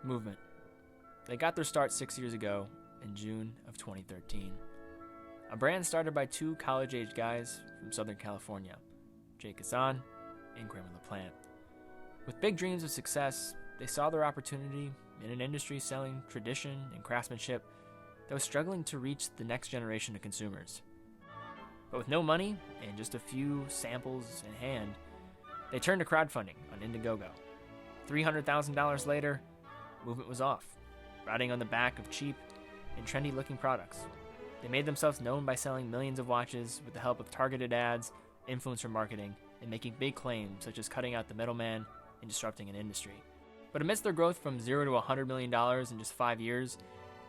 Movement. They got their start 6 years ago in June of 2013. A brand started by two college-age guys from Southern California, Kassan and Kramar LaPlante. With big dreams of success, they saw their opportunity in an industry selling tradition and craftsmanship that was struggling to reach the next generation of consumers. But with no money and just a few samples in hand, they turned to crowdfunding on Indiegogo. $300,000 later, Movement was off, riding on the back of cheap and trendy-looking products. They made themselves known by selling millions of watches with the help of targeted ads, influencer marketing, and making big claims such as cutting out the middleman and disrupting an industry. But amidst their growth from $0 to $100 million in just 5 years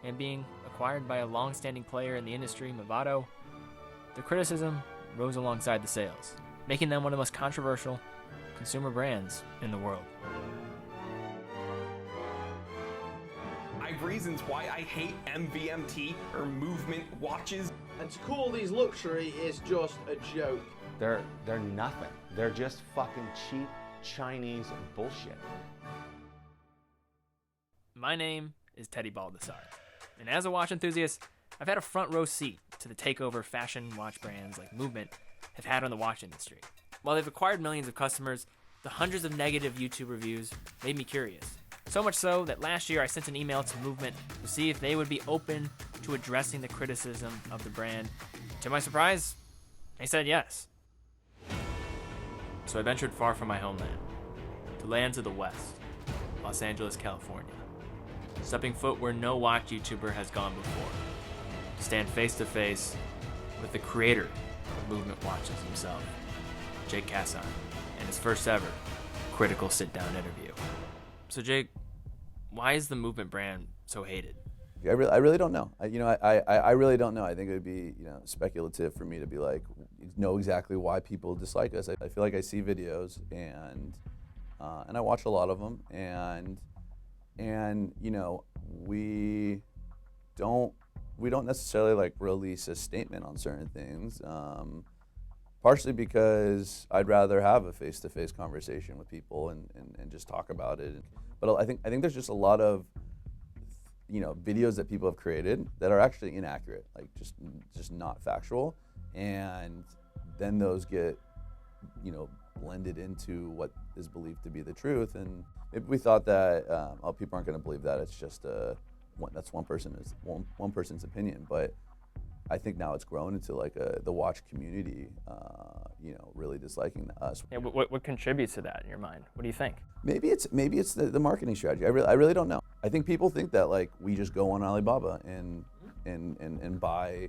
and being acquired by a long-standing player in the industry, Movado, the criticism rose alongside the sales, making them one of the most controversial consumer brands in the world. I have reasons why I hate MVMT or movement watches. And to call these luxury is just a joke. They're nothing. They're just fucking cheap Chinese bullshit. My name is Teddy Baldassarre, and as a watch enthusiast, I've had a front row seat to the takeover fashion watch brands like Movement have had on the watch industry. While they've acquired millions of customers, the hundreds of negative YouTube reviews made me curious. So much so that last year I sent an email to Movement to see if they would be open to addressing the criticism of the brand. To my surprise, they said yes. So I ventured far from my homeland, to lands of the West, Los Angeles, California, stepping foot where no watch YouTuber has gone before, to stand face to face with the creator of Movement Watches himself, Jake Kassan, and his first ever critical sit-down interview. So Jake, why is the Movement brand so hated? I really don't know. I really don't know. I think it would be speculative for me to be like, know exactly why people dislike us. I feel like I see videos and I watch a lot of them and we don't necessarily like release a statement on certain things. Partially because I'd rather have a face-to-face conversation with people and just talk about it. But I think there's just a lot of videos that people have created that are actually inaccurate, like just not factual, and then those get blended into what is believed to be the truth. And maybe we thought that people aren't going to believe that it's just that's one person's opinion, but I think now it's grown into like the watch community, really disliking us. Yeah, what contributes to that in your mind? What do you think? Maybe it's the marketing strategy. I really don't know. I think people think that like we just go on Alibaba and buy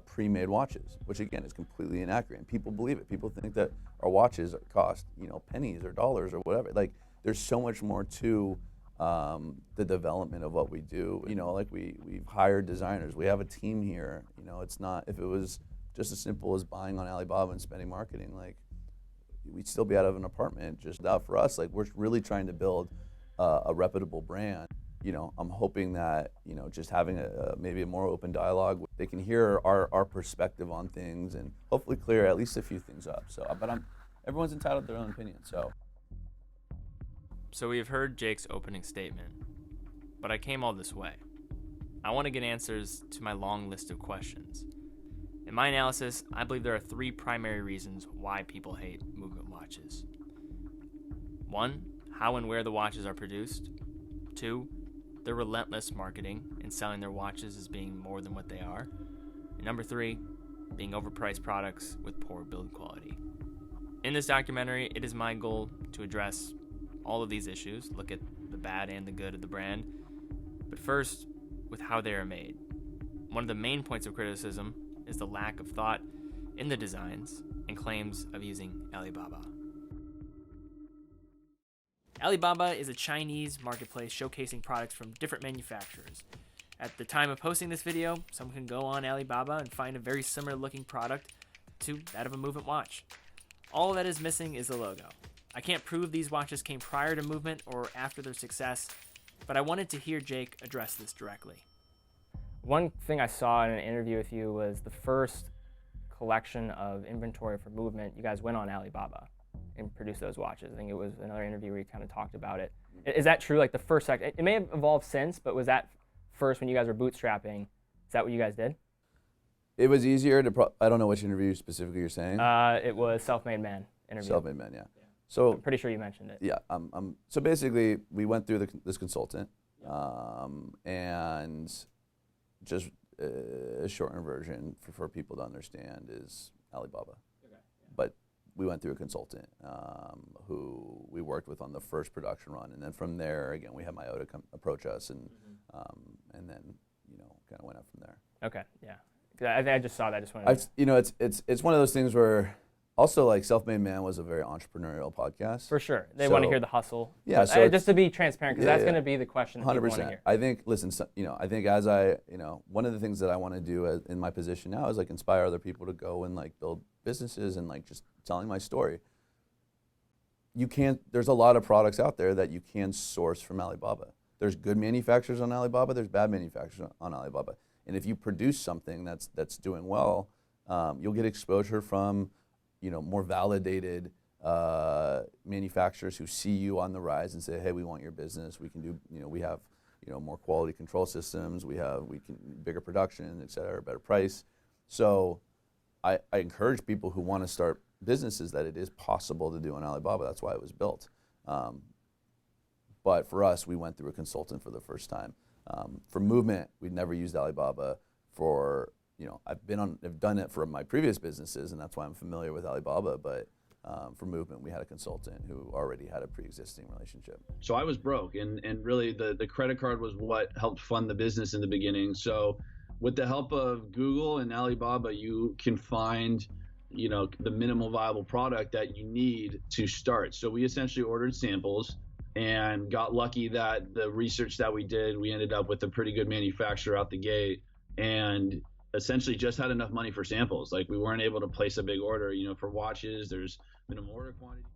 pre-made watches, which again is completely inaccurate. And people believe it. People think that our watches cost pennies or dollars or whatever. Like there's so much more to the development of what we do. Like we've hired designers. We have a team here. It's not, if it was just as simple as buying on Alibaba and spending marketing, like we'd still be out of an apartment. Just out for us, like we're really trying to build a reputable brand. I'm hoping that just having maybe a more open dialogue, they can hear our perspective on things and hopefully clear at least a few things up. So, but everyone's entitled to their own opinion. So we have heard Jake's opening statement, but I came all this way. I want to get answers to my long list of questions. In my analysis, I believe there are three primary reasons why people hate Movement watches. 1, how and where the watches are produced. 2, their relentless marketing and selling their watches as being more than what they are. And number 3, being overpriced products with poor build quality. In this documentary, it is my goal to address all of these issues, look at the bad and the good of the brand, but first, with how they are made. One of the main points of criticism is the lack of thought in the designs and claims of using Alibaba. Alibaba is a Chinese marketplace showcasing products from different manufacturers. At the time of posting this video, someone can go on Alibaba and find a very similar looking product to that of a Movement watch. All that is missing is the logo. I can't prove these watches came prior to Movement or after their success, but I wanted to hear Jake address this directly. One thing I saw in an interview with you was the first collection of inventory for Movement. You guys went on Alibaba. and produce those watches. I think it was another interview where you kind of talked about it. Is that true? Like the first sector, it may have evolved since, but was that first when you guys were bootstrapping? Is that what you guys did? It was easier to. I don't know which interview specifically you're saying. It was Self-Made Man interview. Self-Made Man, yeah. So I'm pretty sure you mentioned it. yeah, so basically we went through this consultant, and just a shortened version for people to understand is Alibaba. Okay. But we went through a consultant who we worked with on the first production run, and then from there, again, we had Movado approach us, and then kind of went up from there. Okay, yeah. I just saw that. I just wanted to... It's one of those things where also like Self-Made Man was a very entrepreneurial podcast. For sure, they want to hear the hustle. Yeah, but, so just to be transparent, because that's going to be the question that 100%. People want to hear. I think, listen, I think as one of the things that I want to do in my position now is like inspire other people to go and like build businesses and like just telling my story. There's a lot of products out there that you can source from Alibaba. There's good manufacturers on Alibaba, there's bad manufacturers on Alibaba. And if you produce something that's doing well, you'll get exposure from more validated manufacturers who see you on the rise and say, hey, we want your business. We can do, we have, more quality control systems. We can bigger production, et cetera, better price. So I encourage people who want to start businesses that it is possible to do on Alibaba. That's why it was built. But for us, we went through a consultant for the first time. For movement, we'd never used Alibaba. For I've done it for my previous businesses, and that's why I'm familiar with Alibaba. But for movement, we had a consultant who already had a pre-existing relationship. So I was broke, and really the credit card was what helped fund the business in the beginning. So with the help of Google and Alibaba, you can find the minimal viable product that you need to start. So we essentially ordered samples and got lucky that the research that we did, we ended up with a pretty good manufacturer out the gate, and essentially just had enough money for samples. Like we weren't able to place a big order. For watches, there's minimum order quantity.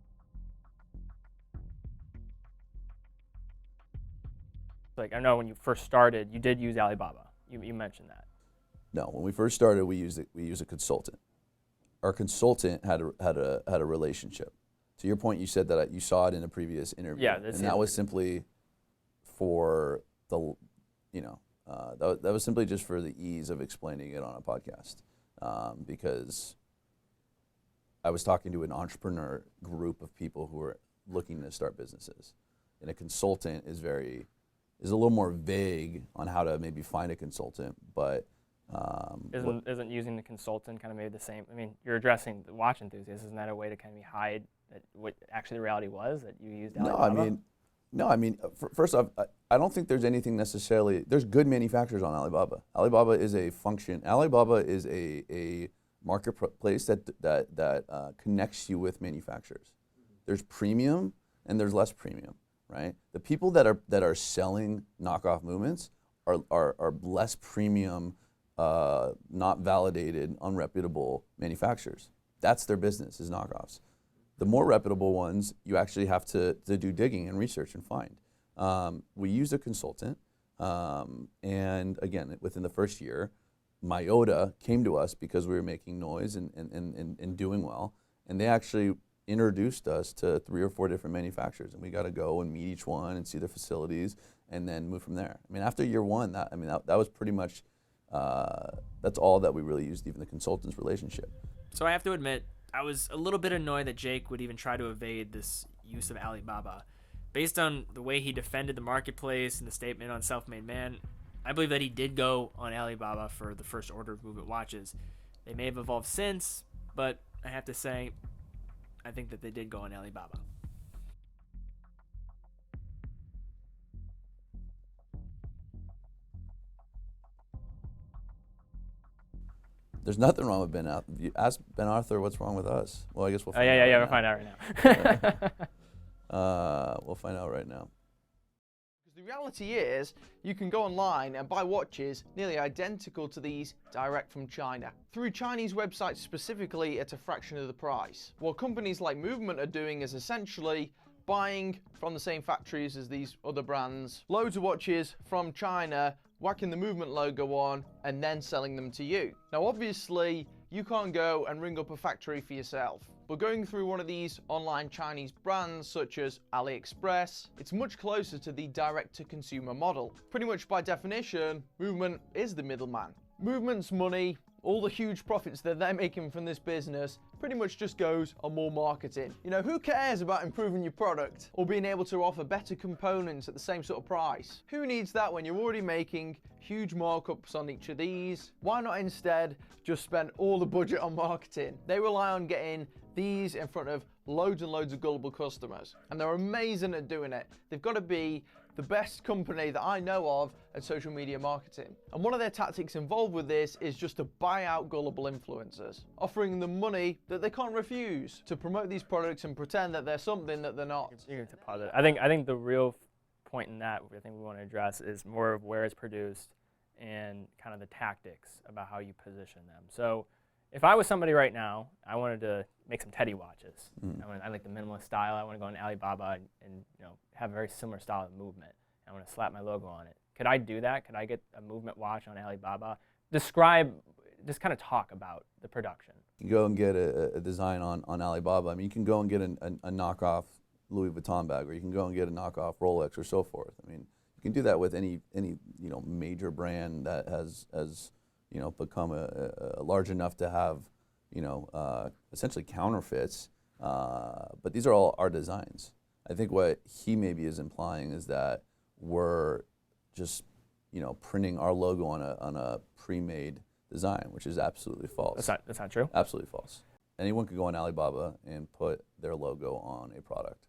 Like I know when you first started, you did use Alibaba. You mentioned that. No, when we first started, we used a consultant. Our consultant had a relationship. To your point, you said that you saw it in a previous interview. Yeah, and that was simply for the, that was simply just for the ease of explaining it on a podcast, because I was talking to an entrepreneur group of people who are looking to start businesses, and a consultant is a little more vague on how to maybe find a consultant, but. Isn't using the consultant kind of maybe the same? I mean, you're addressing the watch enthusiasts. Isn't that a way to kind of hide that what actually the reality was that you used Alibaba? No, I mean, first off, I don't think there's anything necessarily. There's good manufacturers on Alibaba. Alibaba is a function. Alibaba is a marketplace that connects you with manufacturers. There's premium and there's less premium, right? The people that are selling knockoff movements are less premium. Not validated, unreputable manufacturers. That's their business, is knockoffs. The more reputable ones, you actually have to do digging and research and find. We used a consultant, and again, within the first year, Movado came to us because we were making noise and doing well, and they actually introduced us to 3 or 4 different manufacturers, and we got to go and meet each one and see their facilities, and then move from there. I mean, after year one, that was pretty much. That's all that we really used, even the consultant's relationship. So I have to admit, I was a little bit annoyed that Jake would even try to evade this use of Alibaba. Based on the way he defended the marketplace and the statement on Self-Made Man, I believe that he did go on Alibaba for the first order of movement watches. They may have evolved since, but I have to say, I think that they did go on Alibaba. There's nothing wrong with Ben Arthur. You ask Ben Arthur what's wrong with us. Well, I guess we'll find out. We'll find out right now. We'll find out right now. The reality is, you can go online and buy watches nearly identical to these direct from China, through Chinese websites specifically at a fraction of the price. What companies like Movement are doing is essentially buying from the same factories as these other brands, loads of watches from China, whacking the Movement logo on, and then selling them to you. Now obviously, you can't go and ring up a factory for yourself. But going through one of these online Chinese brands such as AliExpress, it's much closer to the direct-to-consumer model. Pretty much by definition, Movement is the middleman. Movement's money, all the huge profits that they're making from this business, pretty much just goes on more marketing. You know, who cares about improving your product or being able to offer better components at the same sort of price? Who needs that when you're already making huge markups on each of these? Why not instead just spend all the budget on marketing? They rely on getting these in front of loads and loads of gullible customers, and they're amazing at doing it. They've got to be the best company that I know of at social media marketing. And one of their tactics involved with this is just to buy out gullible influencers, offering them money that they can't refuse to promote these products and pretend that they're something that they're not. You can pause it. I think the real point in that I think we want to address is more of where it's produced and kind of the tactics about how you position them. So if I was somebody right now, I wanted to make some Teddy watches. I like the minimalist style. I want to go on Alibaba and have a very similar style of movement. I want to slap my logo on it. Could I do that? Could I get a movement watch on Alibaba? Describe, just kind of talk about the production. You can go and get a design on Alibaba. I mean, you can go and get a knockoff Louis Vuitton bag, or you can go and get a knockoff Rolex, or so forth. I mean, you can do that with any major brand that has become a large enough to have essentially counterfeits. But these are all our designs. I think what he maybe is implying is that we're just printing our logo on a pre-made design, which is absolutely false. That's not true? Absolutely false. Anyone could go on Alibaba and put their logo on a product.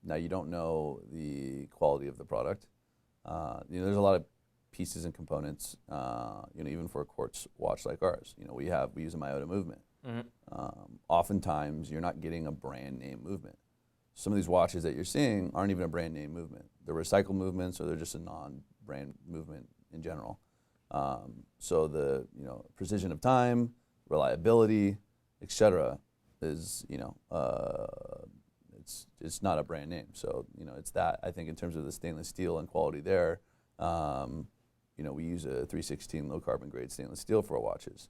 Now, you don't know the quality of the product. There's a lot of pieces and components, even for a quartz watch like ours. We use a Movado movement. Oftentimes, you're not getting a brand name movement. Some of these watches that you're seeing aren't even a brand name movement. They're recycled movements, or they're just a non-brand movement in general. So the precision of time, reliability, etc., is it's not a brand name. So it's that. I think in terms of the stainless steel and quality there, we use a 316 low carbon grade stainless steel for our watches.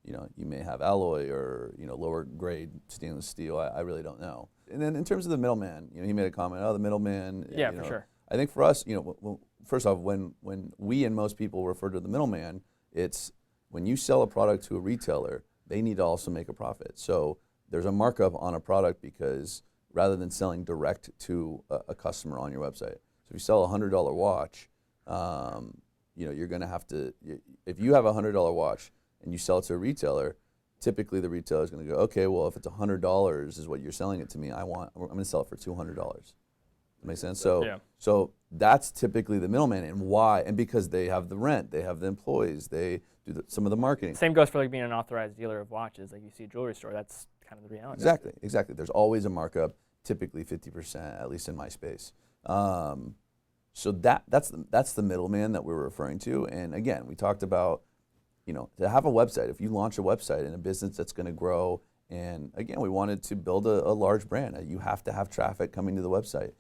You may have alloy or lower grade stainless steel. I really don't know. And then in terms of the middleman, he made a comment. Oh, the middleman. Yeah, for sure. I think for us, first off, when we and most people refer to the middleman, it's when you sell a product to a retailer, they need to also make a profit. So there's a markup on a product because rather than selling direct to a customer on your website. So if you sell a $100 watch, you're going to have to. If you have a $100 watch and you sell it to a retailer, typically the retailer is going to go, okay, well, if it's $100 is what you're selling it to me, I'm going to sell it for $200. That makes sense? So that's typically the middleman, and why? And because they have the rent, they have the employees, they do some of the marketing. Same goes for like being an auzed dealer of watches, like you see a jewelry store. That's kind of the reality. Exactly. There's always a markup, typically 50%, at least in my space. So that's the middleman that we're referring to. And again, we talked about, to have a website. If you launch a website in a business that's going to grow, and again, we wanted to build a large brand. You have to have traffic coming to the website,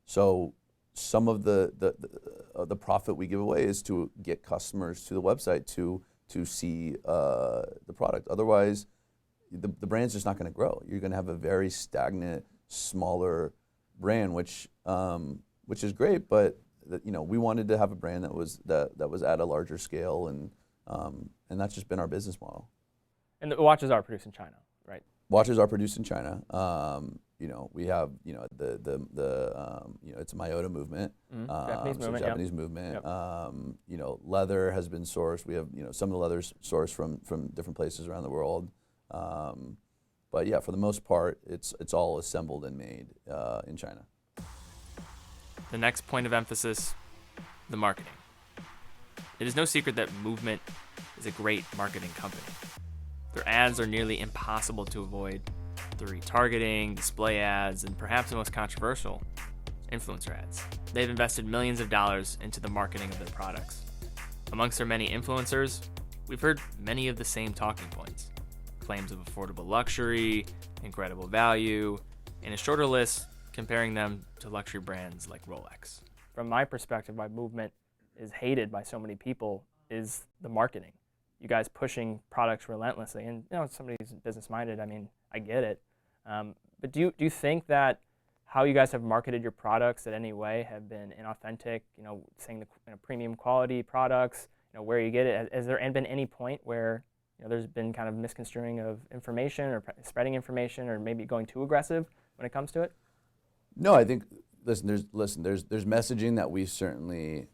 so some of the profit we give away is to get customers to the website to see the product. Otherwise, the brand's just not going to grow. You're going to have a very stagnant, smaller brand, which is great, but we wanted to have a brand that was at a larger scale, and that's just been our business model. And the watches are produced in China, right? Watches are produced in China. We have it's a Movado movement, Japanese movement. Yep. Leather has been sourced. We have some of the leather's sourced from different places around the world. But yeah, for the most part, it's all assembled and made in China. The next point of emphasis, the marketing. It is no secret that Movement is a great marketing company. Their ads are nearly impossible to avoid. The retargeting, display ads, and perhaps the most controversial, influencer ads. They've invested millions of dollars into the marketing of their products. Amongst their many influencers, we've heard many of the same talking points. Claims of affordable luxury, incredible value, and a shorter list comparing them to luxury brands like Rolex. From my perspective, my Movement is hated by so many people is the marketing. You guys pushing products relentlessly, and somebody's business-minded. I mean, I get it. But do you think that how you guys have marketed your products in any way have been inauthentic? Saying the premium quality products, where you get it. Has there been any point where there's been kind of misconstruing of information or spreading information, or maybe going too aggressive when it comes to it? No, I think there's messaging that we certainly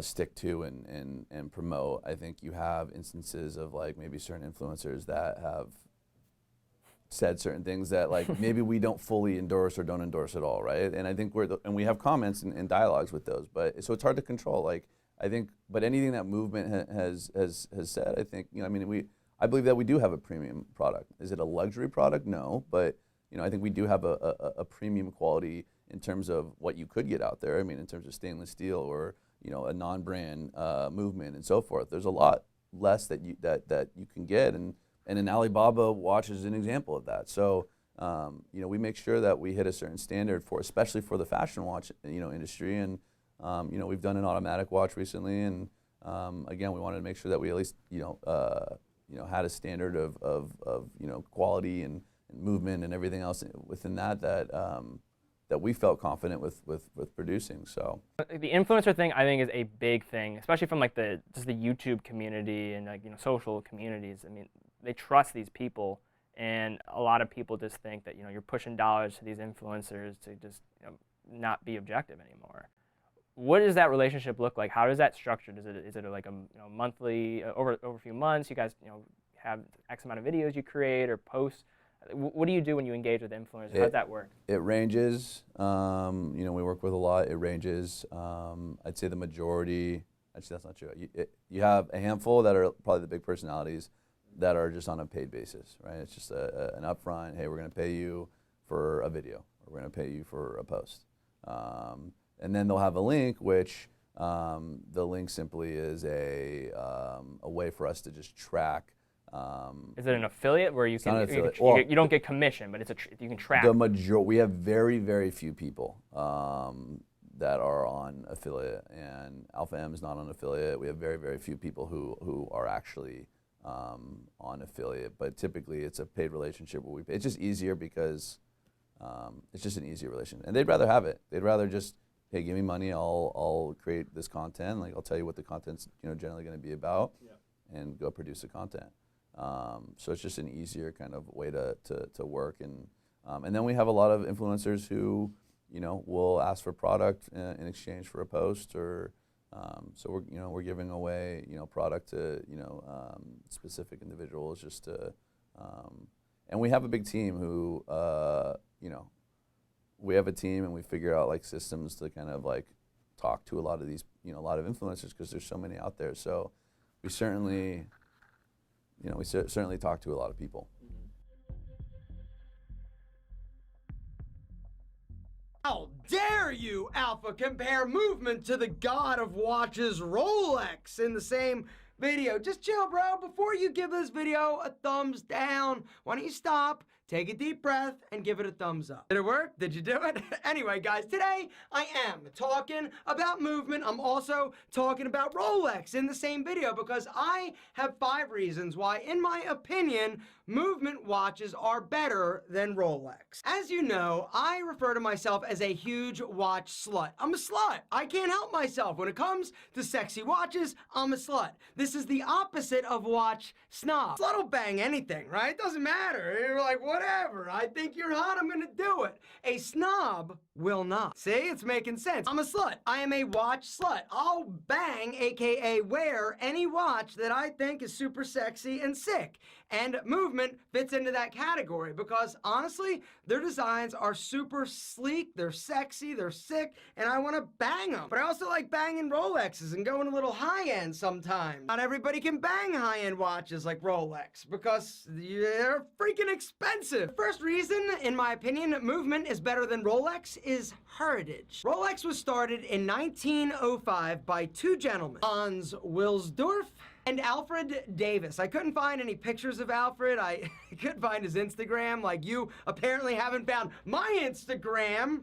stick to and promote. I think you have instances of like maybe certain influencers that have said certain things that like maybe we don't fully endorse or don't endorse at all, right? And I think and we have comments and dialogues with those, but so it's hard to control. Like I think, but anything that movement has said, I think I believe that we do have a premium product. Is it a luxury product? No, but I think we do have a premium quality in terms of what you could get out there. I mean, in terms of stainless steel or a non-brand movement and so forth. There's a lot less that you can get, and an Alibaba watch is an example of that. So we make sure that we hit a certain standard especially for the fashion watch industry, and we've done an automatic watch recently, and again we wanted to make sure that we at least had a standard of quality and movement and everything else within that we felt confident with producing. So the influencer thing, I think, is a big thing, especially from like just the YouTube community and social communities. I mean, they trust these people, and a lot of people just think that you're pushing dollars to these influencers to just not be objective anymore. What does that relationship look like? How is that structured? Is it like a monthly over a few months? You guys have X amount of videos you create or post. What do you do when you engage with influencers? How does that work? It ranges. We work with a lot. It ranges. I'd say the majority. Actually, that's not true. You have a handful that are probably the big personalities that are just on a paid basis, right? It's just an upfront. Hey, we're going to pay you for a video. Or we're going to pay you for a post. And then they'll have a link, which the link simply is a way for us to just track. Is it an affiliate where you don't get commission, but you can track? We have very, very few people that are on affiliate, and Alpha M is not on affiliate. We have very, very few people who are actually on affiliate, but typically it's a paid relationship where it's just easier because it's just an easier relationship, and they'd rather have it. They'd rather just, hey, give me money, I'll create this content. Like I'll tell you what the content's generally going to be about, and go produce the content. So it's just an easier kind of way to work, and then we have a lot of influencers who will ask for product in exchange for a post, or so we're giving away product to specific individuals just to and we have a big team who we have a team, and we figure out like systems to kind of like talk to a lot of these a lot of influencers, because there's so many out there. So we certainly certainly talk to a lot of people. How dare you, Alpha, compare movement to the god of watches, Rolex, in the same video? Just chill, bro. Before you give this video a thumbs down, why don't you stop, take a deep breath, and give it a thumbs up? Did it work? Did you do it? Anyway, guys, today I am talking about movement. I'm also talking about Rolex in the same video, because I have 5 reasons why, in my opinion, movement watches are better than Rolex. As you know, I refer to myself as a huge watch slut. I'm a slut. I can't help myself. When it comes to sexy watches, I'm a slut. This is the opposite of watch snob. Slut will bang anything, right? Doesn't matter. You're like, whatever. I think you're hot, I'm gonna do it. A snob will not. See, it's making sense. I'm a slut. I am a watch slut. I'll bang, aka wear, any watch that I think is super sexy and sick. And movement fits into that category, because honestly, their designs are super sleek, they're sexy, they're sick, and I want to bang them. But I also like banging Rolexes and going a little high-end sometimes. Not everybody can bang high-end watches like Rolex, because they're freaking expensive. First reason, in my opinion, movement is better than Rolex is heritage. Rolex was started in 1905 by 2 gentlemen, Hans Wilsdorf and Alfred Davis. I couldn't find any pictures of Alfred. I couldn't find his Instagram, like you apparently haven't found my Instagram.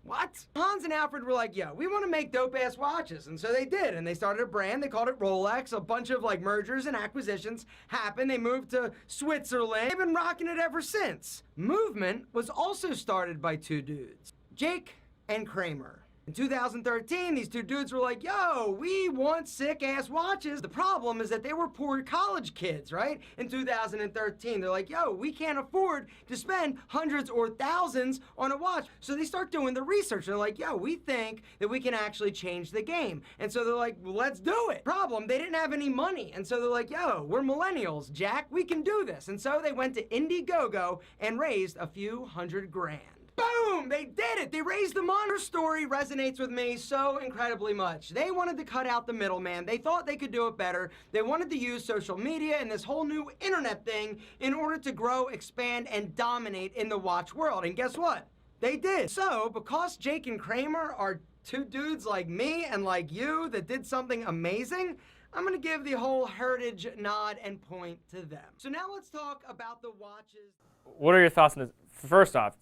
What? Hans and Alfred were like, yo, we want to make dope-ass watches. And so they did. And they started a brand. They called it Rolex. A bunch of like mergers and acquisitions happened. They moved to Switzerland. They've been rocking it ever since. Movement was also started by two dudes, Jake and Kramar. In 2013, these two dudes were like, yo, we want sick-ass watches. The problem is that they were poor college kids, right? In 2013, they're like, yo, we can't afford to spend hundreds or thousands on a watch. So they start doing the research. They're like, yo, we think that we can actually change the game. And so they're like, well, let's do it. Problem, they didn't have any money. And so they're like, yo, we're millennials, Jack. We can do this. And so they went to Indiegogo and raised a few $100,000. Boom! They did it! They raised the money. Her story resonates with me so incredibly much. They wanted to cut out the middleman. They thought they could do it better. They wanted to use social media and this whole new internet thing in order to grow, expand, and dominate in the watch world. And guess what? They did. So, because Jake and Kramar are two dudes like me and like you that did something amazing, I'm gonna give the whole heritage nod and point to them. So now let's talk about the watches. What are your thoughts on this? First off,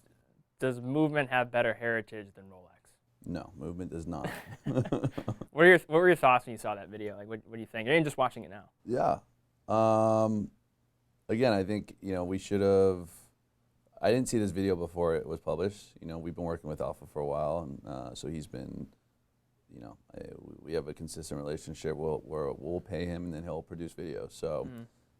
does Movement have better heritage than Rolex? No, Movement does not. What were your thoughts when you saw that video? Like, what do you think? You're just watching it now. Yeah. Again, I think, we should have. I didn't see this video before it was published. We've been working with Alpha for a while, and so he's been. We have a consistent relationship. We'll pay him, and then he'll produce videos. So,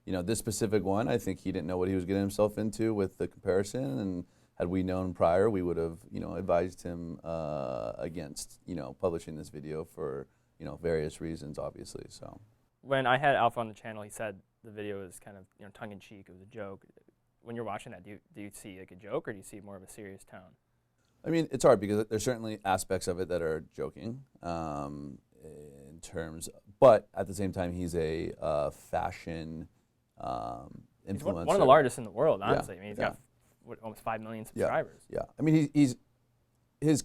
this specific one, I think he didn't know what he was getting himself into with the comparison, and had we known prior, we would have, advised him against, publishing this video for, various reasons, obviously. So, when I had Alpha on the channel, he said the video was kind of, tongue in cheek. It was a joke. When you're watching that, do you see like a joke, or do you see more of a serious tone? I mean, it's hard because there's certainly aspects of it that are joking, in terms, but at the same time, he's a fashion influencer. He's one of the largest in the world, honestly. Yeah, I mean, he's got almost 5 million subscribers. Yeah. I mean, he's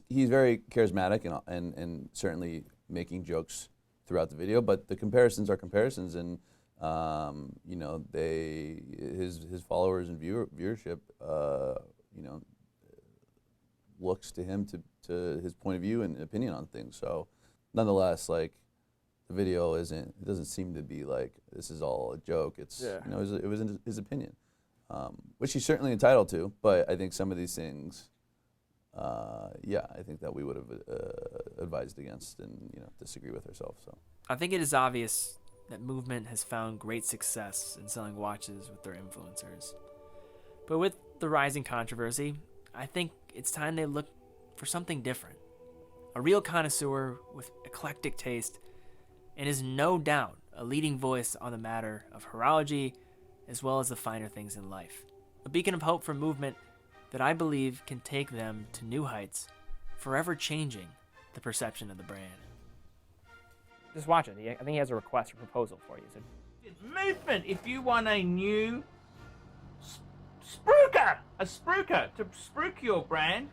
very charismatic and certainly making jokes throughout the video. But the comparisons are comparisons, and his followers and viewership, looks to him to his point of view and opinion on things. So, nonetheless, like, the video it doesn't seem to be like this is all a joke. It's it was his opinion. Which he's certainly entitled to, but I think some of these things, I think that we would have advised against and disagree with ourselves. So I think it is obvious that Movement has found great success in selling watches with their influencers. But with the rising controversy, I think it's time they look for something different. A real connoisseur with eclectic taste, and is no doubt a leading voice on the matter of horology, as well as the finer things in life. A beacon of hope for Movement that I believe can take them to new heights, forever changing the perception of the brand. Just watch it. I think he has a request or proposal for you. So, Movement, if you want a new spruiker to spruik your brand,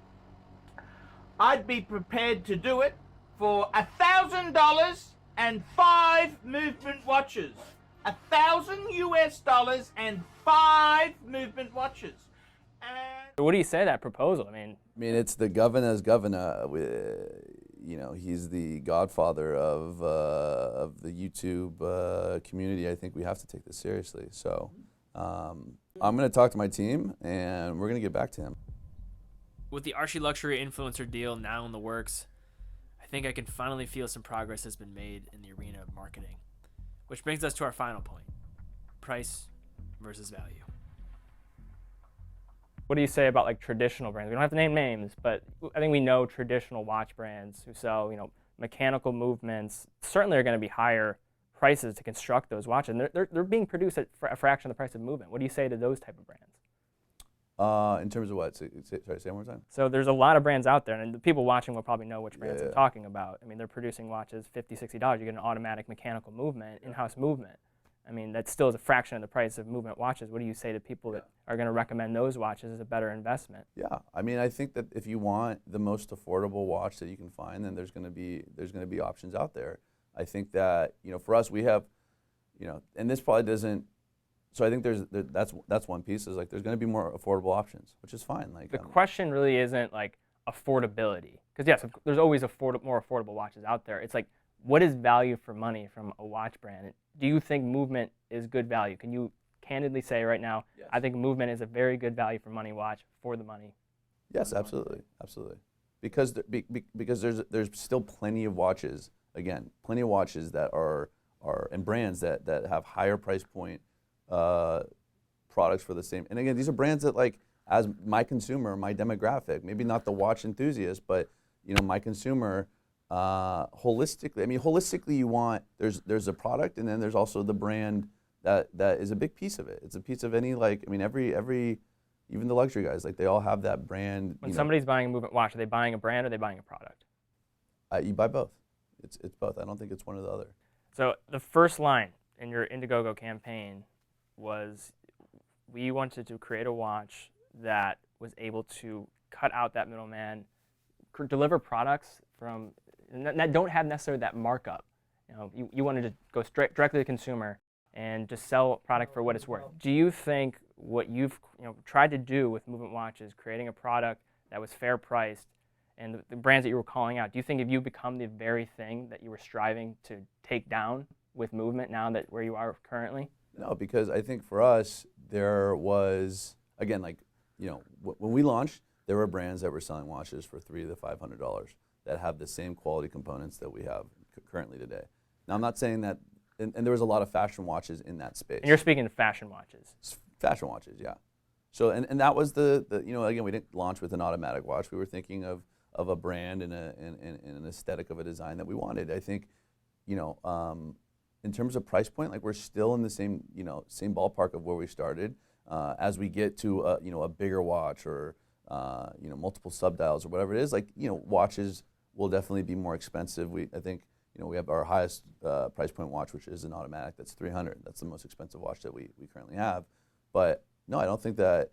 I'd be prepared to do it for $1,000 and 5 Movement watches. $1,000 and 5 Movement watches. what do you say to that proposal? I mean, it's the governor's governor. He's the godfather of the YouTube community. I think we have to take this seriously. So I'm going to talk to my team, and we're going to get back to him. With the Archie Luxury influencer deal now in the works, I think I can finally feel some progress has been made in the arena of marketing. Which brings us to our final point: price versus value. what do you say about like traditional brands? We don't have to name names, but I think we know traditional watch brands who sell, mechanical movements certainly are going to be higher prices to construct those watches. And they're being produced at a fraction of the price of Movement. What do you say to those type of brands? In terms of what? Sorry, say it one more time. So there's a lot of brands out there, and the people watching will probably know which brands I'm talking about. I mean, they're producing watches $50, $60. You get an automatic mechanical movement, in-house movement. I mean, that still is a fraction of the price of Movement watches. What do you say to people that are going to recommend those watches as a better investment? Yeah, I mean, I think that if you want the most affordable watch that you can find, then there's going to be options out there. I think that for us, we have, and this probably doesn't. So I think that's one piece, is like there's going to be more affordable options, which is fine. Like the question really isn't like affordability. because yes, there's always more affordable watches out there. It's like, what is value for money from a watch brand? Do you think Movement is good value? Can you candidly say right now, Yes. I think Movement is a very good value for money watch for the money? Yes, absolutely, absolutely. Because because there's still plenty of watches. Again, plenty of watches that are and brands that have higher price point products for the same. And again, these are brands that, like, as my consumer, my demographic, maybe not the watch enthusiast, but you know, my consumer, holistically. I mean, holistically, you want there's a product, and then there's also the brand that is a big piece of it. It's a piece of any, like, I mean, every even the luxury guys, like, they all have that brand. When somebody's buying a Movement watch, are they buying a brand or are they buying a product? You buy both. It's both. I don't think it's one or the other. So the first line in your Indiegogo campaign was, we wanted to create a watch that was able to cut out that middleman, deliver products from that don't have necessarily that markup. You know, you wanted to go straight directly to the consumer and just sell product for what it's worth. Do you think what you've tried to do with Movement watches, creating a product that was fair priced, and the brands that you were calling out, do you think if you become the very thing that you were striving to take down with Movement now that where you are currently? No, because I think for us, there was, again, like, you know, when we launched, there were brands that were selling watches for $300 to $500 that have the same quality components that we have currently today. Now, I'm not saying that, and there was a lot of fashion watches in that space. And you're speaking of fashion watches. Fashion watches, yeah. So, and that was the you know, again, we didn't launch with an automatic watch. We were thinking of a brand and an aesthetic of a design that we wanted. I think, you know, in terms of price point, like, we're still in the same, you know, same ballpark of where we started. As we get to you know, a bigger watch or you know, multiple subdials or whatever it is, like, you know, watches will definitely be more expensive. I think, you know, we have our highest price point watch, which is an automatic. That's $300. That's the most expensive watch that we currently have. But no, I don't think that,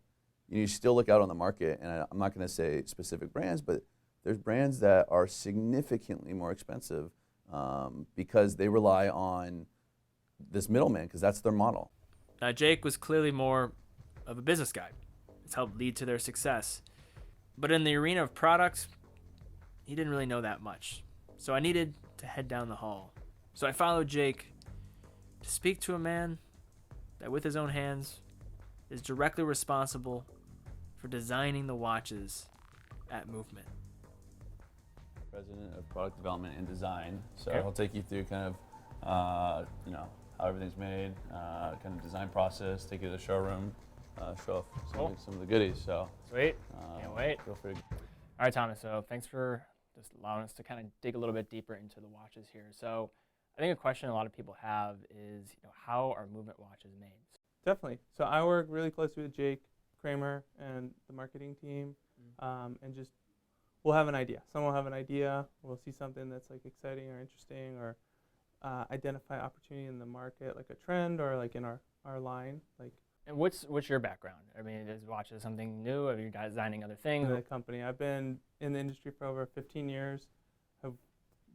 you still look out on the market, and I'm not going to say specific brands, but there's brands that are significantly more expensive because they rely on this middleman, because that's their model. Jake was clearly more of a business guy. It's helped lead to their success. But in the arena of products, he didn't really know that much. So I needed to head down the hall. So I followed Jake to speak to a man that, with his own hands, is directly responsible for designing the watches at Movement. President of Product Development and Design. So Okay. I'll take you through kind of, you know, how everything's made, kind of design process, take you to the showroom, show off Cool. some of the goodies. So Sweet. Can't wait. Feel free to. All right, Thomas, so thanks for just allowing us to kind of dig a little bit deeper into the watches here. So I think a question a lot of people have is, you know, how are Movement watches made? Definitely. So I work really closely with Jake Kramer and the marketing team, and just we'll have an idea. Someone will have an idea. We'll see something that's like exciting or interesting, or identify opportunity in the market, like a trend or like in our line. Like, And what's your background? I mean, is watches something new? Are you designing other things? in the company, I've been in the industry for over 15 years. Have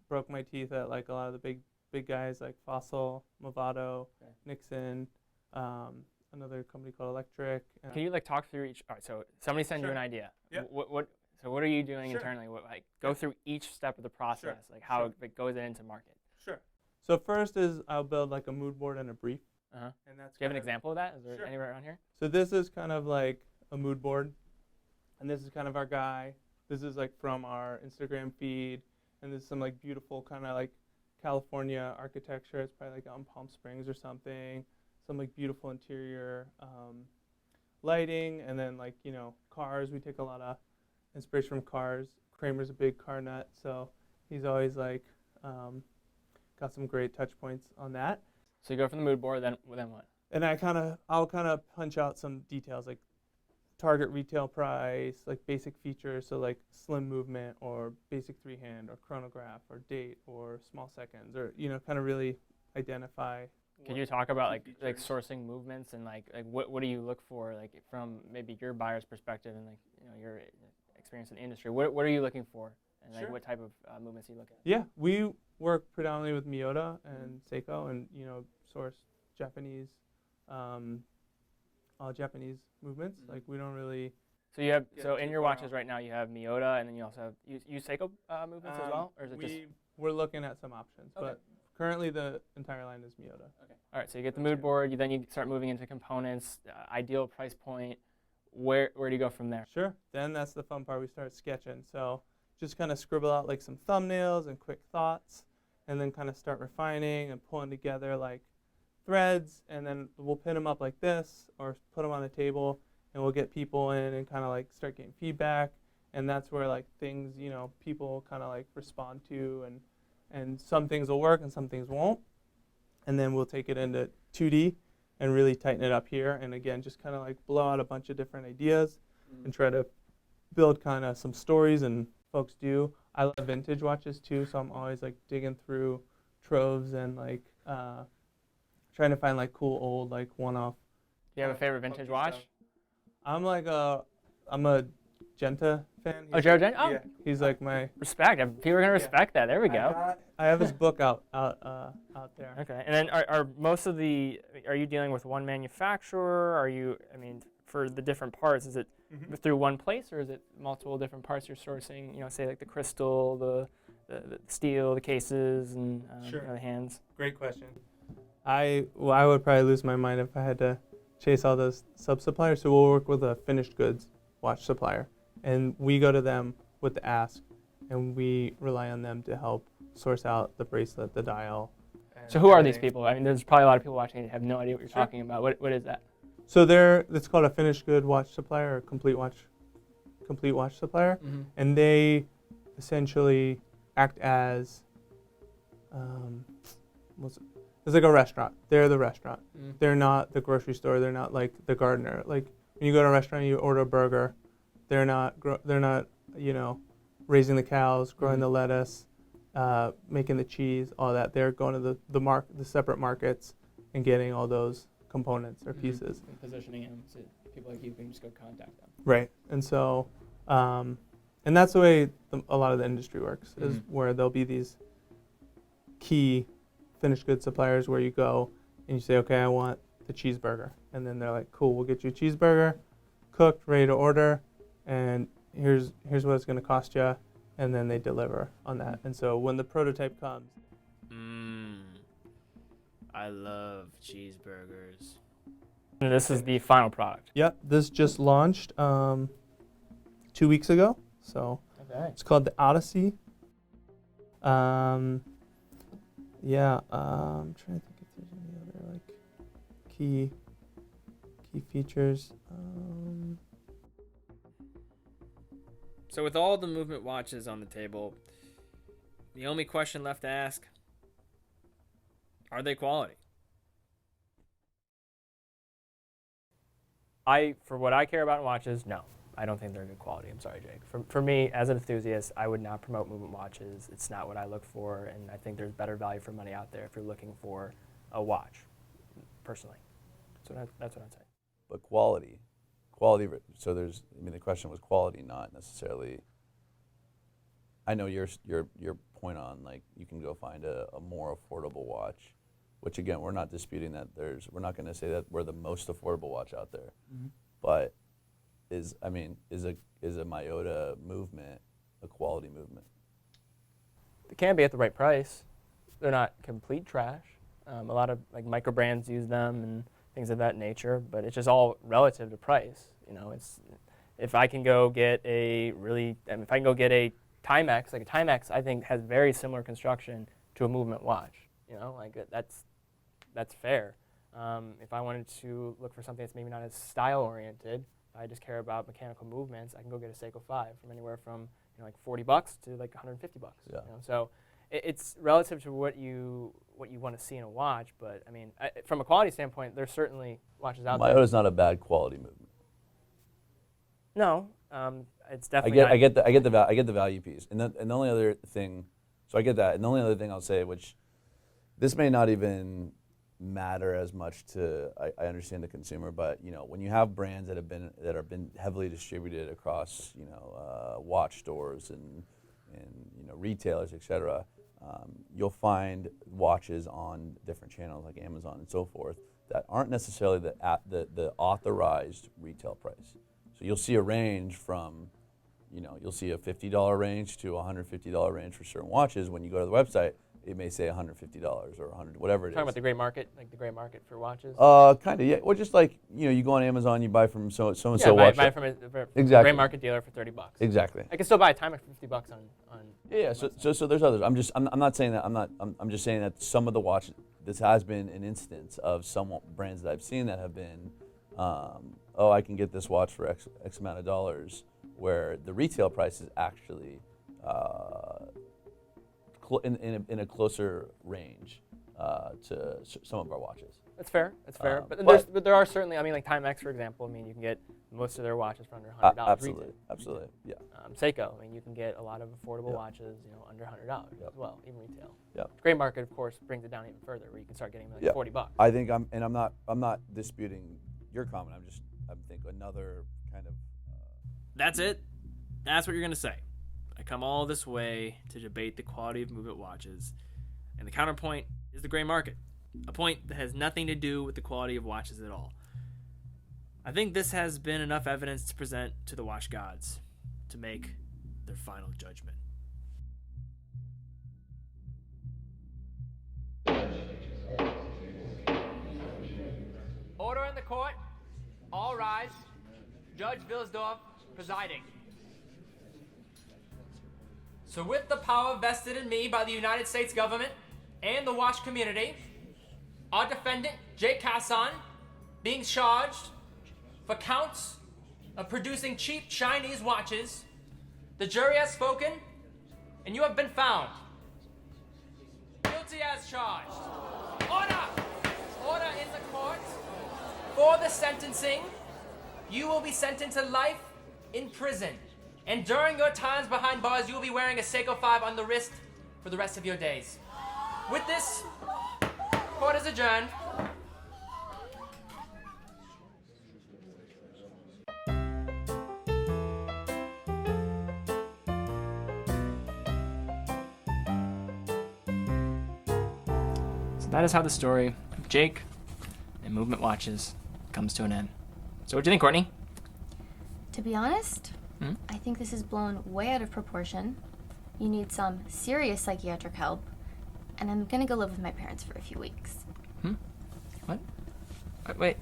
broke my teeth at like a lot of the big guys like Fossil, Movado, Okay. Nixon, another company called Electric. Can you like talk through each? All right, so somebody sends you Sure. an idea. Yep. So what are you doing Sure. internally? Like go through each step of the process, like how it goes into market. Sure. So first is I'll build like a mood board and a brief. Uh-huh. And that's Do you have an kind of- example of that? Is there Sure. anywhere around here? So this is kind of like a mood board, and this is kind of our guy. This is like from our Instagram feed, and this is some like beautiful kind of like California architecture. It's probably like on Palm Springs or something. Some like beautiful interior lighting, and then like, you know, cars. We take a lot of inspiration from cars. Kramer's a big car nut, so he's always like got some great touch points on that. So you go from the mood board, then what? And I'll kind of punch out some details like target retail price, like basic features, so like slim movement or basic three-hand or chronograph or date or small seconds, or, you know, kind of really identify. Can you talk about like sourcing movements and like what do you look for, like from maybe your buyer's perspective and like, you know, your experience in the industry? What are you looking for, and like Sure. what type of movements do you look at? Yeah, we work predominantly with Miyota and Seiko, and, you know, source Japanese, all Japanese movements. Like, we don't really. So you have get in too your far watches off. right now you have Miyota, and then you also have you Seiko movements as well, or is it just? We're looking at some options, Okay. but currently the entire line is Miyota. Okay. All right. So you get the mood board. Then you start moving into components. Ideal price point. Where do you go from there? Sure. Then that's the fun part. We start sketching. So just kind of scribble out like some thumbnails and quick thoughts, and then kind of start refining and pulling together like threads, and then we'll pin them up like this or put them on a table, and we'll get people in and kind of like start getting feedback, and that's where like things, you know, people kind of like respond to, and some things will work and some things won't, and then we'll take it into 2D and really tighten it up here, and again just kind of like blow out a bunch of different ideas and try to build kind of some stories. And folks do. I love vintage watches too, so I'm always like digging through troves and like trying to find like cool old like one-off. Do you have a favorite vintage watch? I'm a Genta fan. Oh, Jared Genta? Oh. Yeah, he's like my Respect. People are gonna respect that. There we go. I have his book out there. Okay. And then are most of are you dealing with one manufacturer? Are you, I mean, for the different parts, is it through one place, or is it multiple different parts you're sourcing? You know, say like the crystal, the steel, the cases, and Sure. you know, the hands. Great question. I would probably lose my mind if I had to chase all those sub-suppliers. So we'll work with a finished goods watch supplier, and we go to them with the ask, and we rely on them to help source out the bracelet, the dial. So who are these people? I mean, there's probably a lot of people watching that have no idea what you're talking about. What is that? So it's called a finished good watch supplier or complete watch supplier, and they essentially act as it's like a restaurant. They're the restaurant. They're not the grocery store. They're not like the gardener. Like when you go to a restaurant, and you order a burger. They're not you know, raising the cows, growing the lettuce, making the cheese, all that. They're going to the separate markets and getting all those components or pieces. And positioning them so people like you can just go contact them. Right. And so, and that's the way a lot of the industry works, is where there'll be these key finished goods suppliers where you go and you say, okay, I want the cheeseburger. And then they're like, cool, we'll get you a cheeseburger, cooked, ready to order, and here's what it's going to cost you. And then they deliver on that. And so when the prototype comes. I love cheeseburgers. And this is the final product. Yep, this just launched 2 weeks ago. So it's called the Odyssey. I'm trying to think if there's any other like key features. So with all the movement watches on the table, the only question left to ask, are they quality? For what I care about in watches, no. I don't think they're good quality. I'm sorry, Jake. For me, as an enthusiast, I would not promote movement watches. It's not what I look for, and I think there's better value for money out there if you're looking for a watch, personally. So that's what I'm saying. But quality. So the question was quality, not necessarily. I know your point on like you can go find a more affordable watch, which again we're not disputing that we're not going to say that we're the most affordable watch out there, but is a Miyota movement a quality movement? It can be at the right price. They're not complete trash. A lot of like micro brands use them and things of that nature, but it's just all relative to price. You know, if I can go get a Timex, like a Timex, I think has very similar construction to a movement watch. You know, like that's fair. If I wanted to look for something that's maybe not as style oriented, I just care about mechanical movements, I can go get a Seiko 5 from anywhere from like $40 to like $150. Yeah. You know? So it's relative to what you want to see in a watch. But I mean, from a quality standpoint, there's certainly watches out there. Miyota's not a bad quality movement. No, it's definitely. I get the value piece, and the only other thing, so I get that, and the only other thing I'll say, which this may not even matter as much to, I understand the consumer, but you know when you have brands that have been heavily distributed across watch stores and retailers, etc. You'll find watches on different channels like Amazon and so forth that aren't necessarily the authorized retail price. So you'll see a range from, you'll see a $50 range to a $150 range for certain watches. When you go to the website, it may say $150 or $100, whatever it is. Talking about the gray market, like the gray market for watches. Kind of, yeah. Well, just like you go on Amazon, you buy from so and so Yeah, watch. buy from a Exactly. gray market dealer for $30. Exactly. I can still buy a Timex for $50 on. Yeah. So there's others. I'm not saying that. I'm just saying that some of the watches. This has been an instance of some brands that I've seen that have been, I can get this watch for X amount of dollars, where the retail price is actually in a closer range to some of our watches. That's fair. That's fair. But there are certainly, like Timex, for example. You can get most of their watches for under $100 absolutely, retail. absolutely, yeah. Seiko, you can get a lot of affordable watches, under $100 as well, even retail. Yeah. Gray market, of course, brings it down even further, where you can start getting them $40. I think I'm not disputing your comment. I think another kind of. That's it. That's what you're gonna say. I come all this way to debate the quality of movement watches, and the counterpoint is the gray market, a point that has nothing to do with the quality of watches at all. I think this has been enough evidence to present to the watch gods to make their final judgment. Order in the court. All rise. Judge Wilsdorf presiding. So with the power vested in me by the United States government and the watch community, our defendant, Jake Kassan, being charged for counts of producing cheap Chinese watches, the jury has spoken, and you have been found guilty as charged. Order! Order in the court. For the sentencing, you will be sentenced to life in prison. And during your times behind bars, you will be wearing a Seiko 5 on the wrist for the rest of your days. With this, court is adjourned. So that is how the story of Jake and movement watches comes to an end. So what do you think, Courtney? To be honest, I think this is blown way out of proportion. You need some serious psychiatric help, and I'm gonna go live with my parents for a few weeks. What? Wait.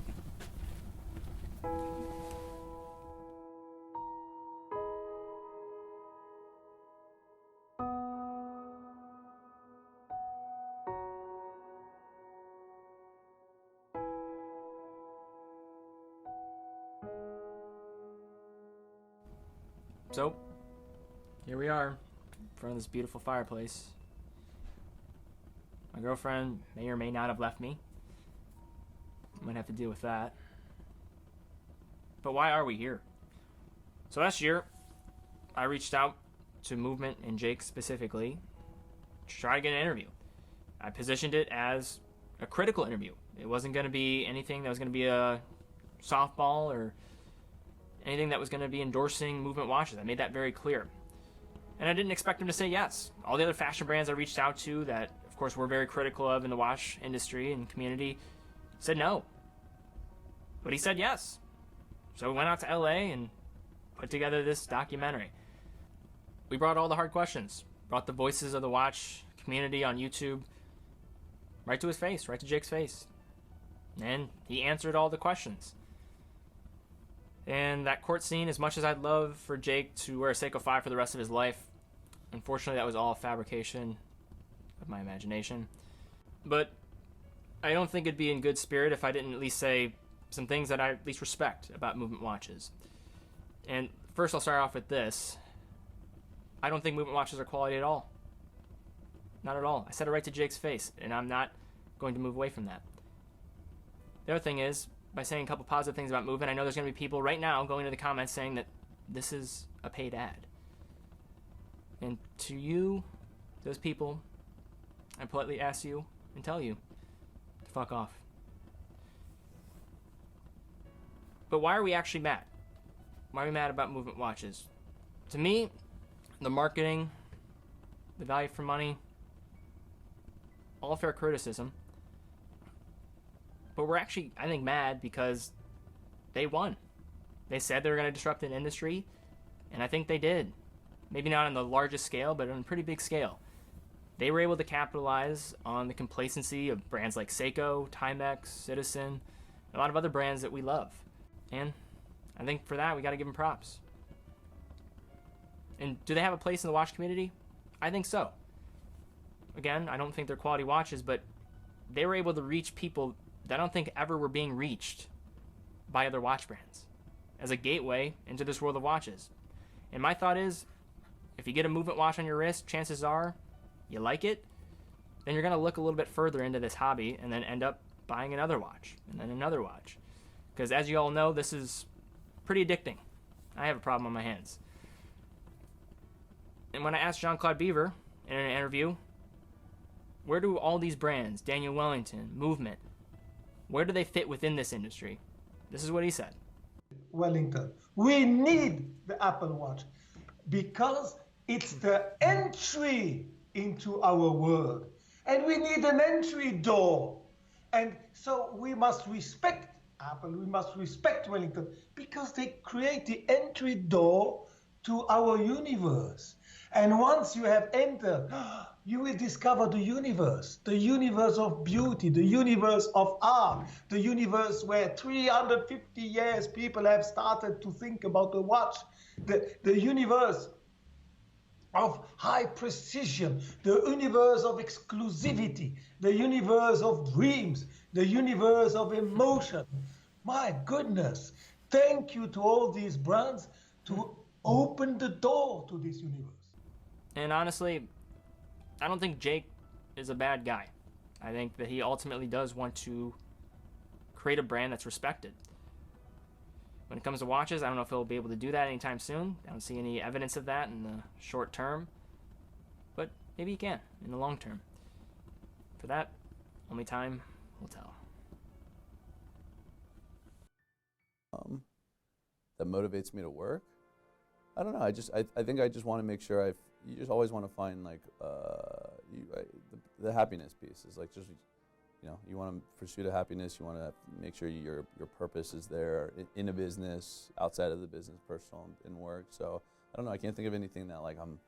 So, here we are, in front of this beautiful fireplace. My girlfriend may or may not have left me. I might have to deal with that. But why are we here? So last year, I reached out to Movement and Jake specifically to try to get an interview. I positioned it as a critical interview. It wasn't going to be anything that was going to be a softball or anything that was going to be endorsing Movement watches. I made that very clear. And I didn't expect him to say yes. All the other fashion brands I reached out to that, of course, we're very critical of in the watch industry and community said no. But he said yes. So we went out to LA and put together this documentary. We brought all the hard questions, brought the voices of the watch community on YouTube right to his face, right to Jake's face. And he answered all the questions. And that court scene, as much as I'd love for Jake to wear a Seiko 5 for the rest of his life, unfortunately that was all fabrication of my imagination. But I don't think it'd be in good spirit if I didn't at least say some things that I at least respect about Movement watches. And first I'll start off with this. I don't think Movement watches are quality at all. Not at all. I said it right to Jake's face, and I'm not going to move away from that. The other thing is, by saying a couple positive things about Movement, I know there's going to be people right now going to the comments saying that this is a paid ad. And to you, those people, I politely ask you and tell you to fuck off. But why are we actually mad? Why are we mad about Movement watches? To me, the marketing, the value for money, all fair criticism. But we're actually, I think, mad because they won. They said they were going to disrupt an industry, and I think they did. Maybe not on the largest scale, but on a pretty big scale. They were able to capitalize on the complacency of brands like Seiko, Timex, Citizen, a lot of other brands that we love. And I think for that, we got to give them props. And do they have a place in the watch community? I think so. Again, I don't think they're quality watches, but they were able to reach people that I don't think ever were being reached by other watch brands as a gateway into this world of watches. And my thought is, if you get a movement watch on your wrist, chances are you like it, then you're going to look a little bit further into this hobby and then end up buying another watch and then another watch. Because as you all know, this is pretty addicting. I have a problem on my hands. And when I asked Jean-Claude Beaver in an interview, where do all these brands, Daniel Wellington, Movement, where do they fit within this industry? This is what he said. Wellington, we need the Apple Watch because it's the entry into our world. And we need an entry door. And so we must respect Apple, we must respect Wellington because they create the entry door to our universe. And once you have entered, you will discover the universe of beauty, the universe of art, the universe where 350 years people have started to think about the watch, the universe of high precision, the universe of exclusivity, the universe of dreams, the universe of emotion. My goodness, thank you to all these brands to open the door to this universe. And honestly, I don't think Jake is a bad guy. I think that he ultimately does want to create a brand that's respected. When it comes to watches, I don't know if he'll be able to do that anytime soon. I don't see any evidence of that in the short term. But maybe he can in the long term. For that, only time will tell. That motivates me to work. I don't know. I think I just want to make sure you just always want to find like the happiness piece is like just, you know, you want to pursue the happiness. You want to make sure your purpose is there in a business, outside of the business, personal and work. So I don't know. I can't think of anything that like I'm,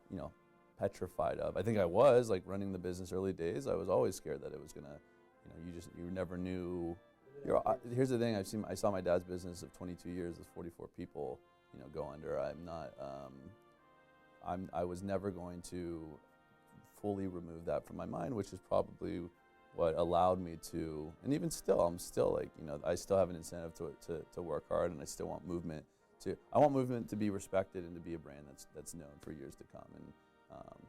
you know, petrified of. I think I was like running the business early days. I was always scared that it was gonna, you know, you never knew. Here's the thing. I saw my dad's business of 22 years with 44 people, you know, go under. I was never going to fully remove that from my mind, which is probably what allowed me to, and even still, I'm still like, you know, I still have an incentive to work hard, and I still want movement to be respected and to be a brand that's known for years to come. And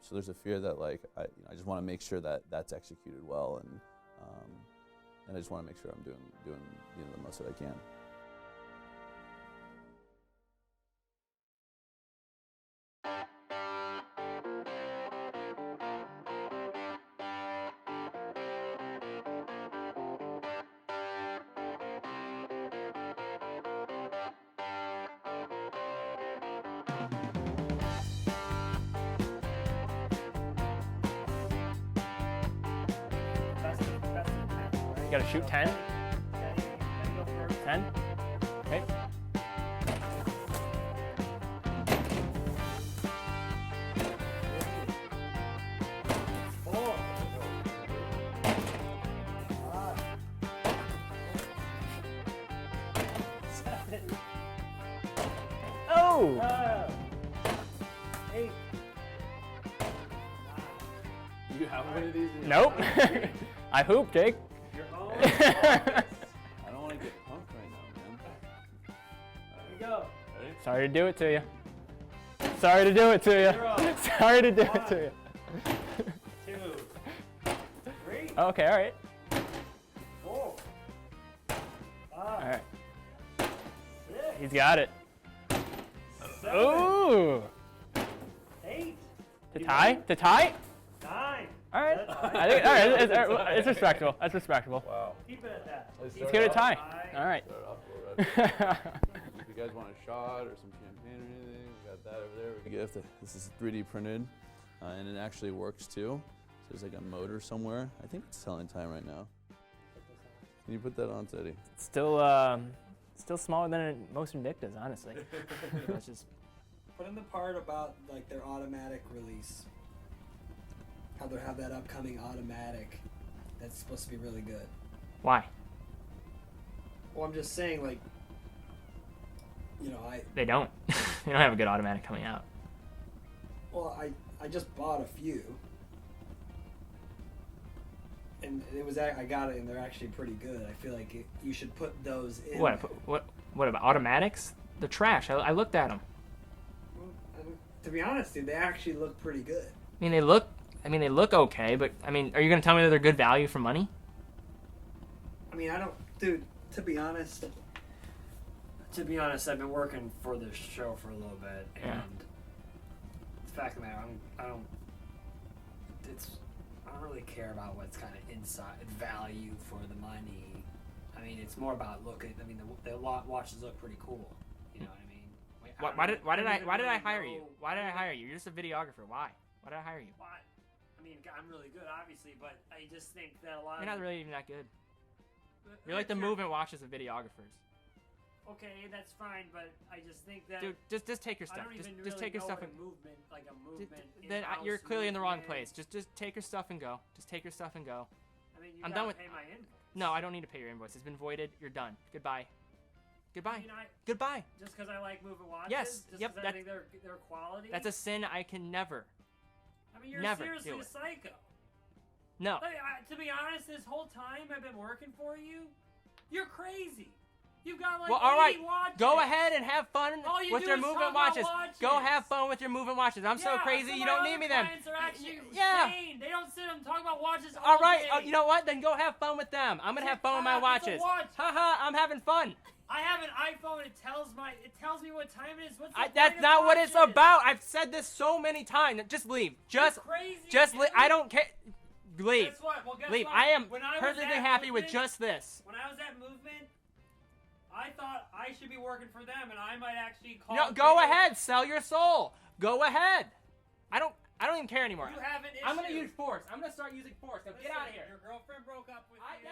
so there's a fear that like, I just want to make sure that that's executed well, and I just want to make sure I'm doing you know, the most that I can. You gotta shoot 10? 10? Okay. Oh! 8. You have one of these? Nope. I hoop, Jake. You're home. I don't want to get punked right now, man. Here we go. Ready? Sorry to do it to you. Sorry to do it to you. Sorry to do it to you. 2. 3. Okay, all right. 4. 5. All right. 6. He's got it. 7. Ooh. 8. To tie? To tie? 9. All right. That's fine. I think, all right. It's respectable. That's respectable. Wow. Keep it at that. He's good at tie. All right. Start off a little red. If you guys want a shot or some champagne or anything, we got that over there. Gift. This is 3D printed, and it actually works too. So there's like a motor somewhere. I think it's telling time right now. Can you put that on, Teddy? Still still smaller than most Invictas, honestly. It's just. Put in the part about like their automatic release. How they have that upcoming automatic that's supposed to be really good. Why? Well, I'm just saying, like, you know, They don't. They don't have a good automatic coming out. Well, I just bought a few. And it was I got it, and they're actually pretty good. I feel like you should put those in. What about automatics? They're trash. I looked at them. To be honest, dude, they actually look pretty good. I mean, they look okay, but I mean, are you gonna tell me that they're good value for money? I mean, I don't, dude. To be honest, I've been working for this show for a little bit, and the fact of the matter, I don't really care about what's kind of inside value for the money. I mean, it's more about looking. I mean, the watches look pretty cool. You know what I mean? Why did I hire you? Why did I hire you? You're just a videographer. Why? Why did I hire you? Why? I mean, I'm really good, obviously, but I just think that a lot. You're not really even that good. You're like the movement watches of videographers. Okay, that's fine, but I just think that. Dude, just take your stuff. Just take your stuff and. Movement. Then you're clearly in the wrong place. Just take your stuff and go. Just take your stuff and go. I mean, I'm done with. Pay my invoice. No, I don't need to pay your invoice. It's been voided. You're done. Goodbye. Goodbye. I mean, Goodbye. Just because I like movement watches. Yes. Just Yep. I think they're quality. That's a sin I can never. I mean, you're never seriously do a it. psycho. No. Like, to be honest, this whole time I've been working for you, you're crazy. You've got like well, all right. 80 watches. Go ahead and have fun All you with do your is movement talk about watches. Go have fun with your movement watches. I'm so crazy. You don't need me then. Clients are actually Yeah. insane. They don't sit and talk about watches All all right. day. You know what? Then go have fun with them. I'm gonna have fun with my watches. Haha. I'm having fun. I have an iPhone. It tells me what time it is. What's the That's point of not what it's watches? about. I've said this so many times. Just leave. Just leave. I don't care. Leave. Guess what? Well, guess leave. what? I am When I was perfectly at happy with Movement- just this. When I was at Movement, I thought I should be working for them, and I might actually call. No, go ahead. Sell your soul. Go ahead. I don't even care anymore. You have an issue. I'm gonna use force. I'm gonna start using force. Now get out of here. Your girlfriend broke up with you.